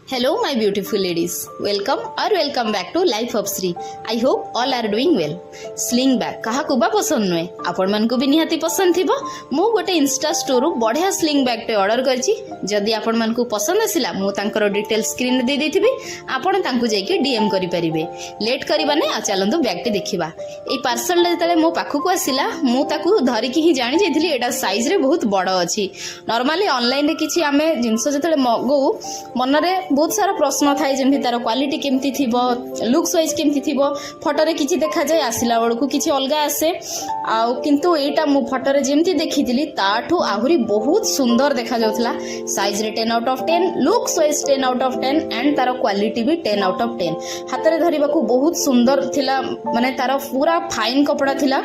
Hello my beautiful ladies, welcome back to Life of Sri. I hope all are doing well. Sling bag कहा कुबा पसंद नुए आपण मन को भी निहाती पसंद थिबो। मु गोटे इंस्टा स्टोर बढ़िया स्लिंग बैग टे ऑर्डर करछि। जदि आपण मन को पसंद आसिला मु तांकर डिटेल स्क्रीन दे देथिबि, आपण तांको जाईके डीएम करि परिबे। लेट करबा नै आ चलंतु बैग टे देखिबा। ए पार्सल जेतले मो पाखु को आसिला मु ताकू धरि कि ही जानि जेथिली एटा साइज रे बहुत बड़ अछि। नॉर्मली ऑनलाइन रे किछि आमे जिंस जेतले मगौ मनरे बहुत सारा प्रश्न थाए जेमि तार क्वालिटी केमती थिबो, लुक्स वाइज केमती थिबो, फोटो रे किछि देखा जाय आसिला बेलकु किछि अलगा आसे आ किंतु एटा मु फोटो रे जेमती देखिथिली ताठू आहुरी बहुत सुंदर देखा जाउथला। साइज रे 10 out of 10, looks wise 10 out of 10 and तार क्वालिटी भी 10 आउट ऑफ 10। हाथ रे धरिबाकू बहुत सुंदर थिला, माने तार पूरा फाइन कपड़ा थिला।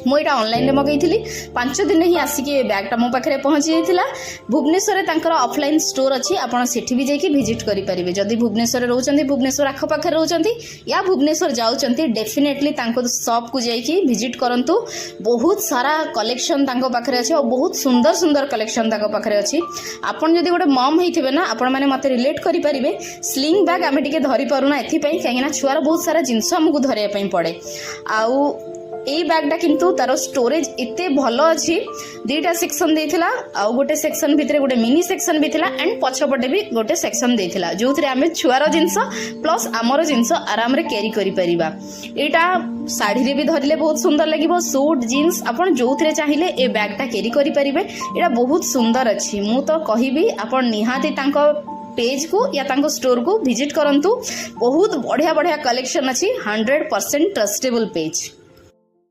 मुझे ऑनलाइन रे मगैथिली 5 दिन ही आसिके बैगटा मो पाखरे पहुंची जाइथिला। भुवनेश्वर तांकर ऑफलाइन स्टोर अछि, आपण सेठी भी जाइके विजिट करि परिबे। जदि भुवनेश्वर रहउचंती, भुवनेश्वर आख पाखरे रहउचंती या भुवनेश्वर जाउचंती, डेफिनेटली तांको शॉप को जाइके विजिट करंतु। बहुत सारा कलेक्शन तांको पाखरे अछि और बहुत सुंदर सुंदर कलेक्शन तांको पाखरे अछि। आपण जदि गोटे मम हेइथिबे ना, आपण माने मते रिलेट करि परिबे। स्लिंग बैग आमे टिके धरि परुना एथि पई काहेना छुआर बहुत सारा जिंस हमकु धरिया पई पड़े। आउ एई बैगटा किंतु तार स्टोरेज एते भलो अछि। दुईटा सेक्शन देथिला आ गोटे सेक्शन भितरे गोटे मिनी सेक्शन भी थिला एंड पछपटे भी गोटे सेक्शन देथिला, जोथरे आमे छुआर जिंस प्लस आमर जिंस आराम रे कैरी करि परिबा। एटा साड़ी रे भी धरिले बहुत सुंदर लागिबो। सूट जीन्स आपण जोथरे चाहिले ए बैगटा कैरी करि परिबे। एटा बहुत सुंदर अछि। मु तो कहिबी आपण निहाती तांको पेज को या तांको स्टोर को विजिट करंतु। बहुत बढ़िया बढ़िया कलेक्शन अछि। 100% ट्रस्टेबल पेज।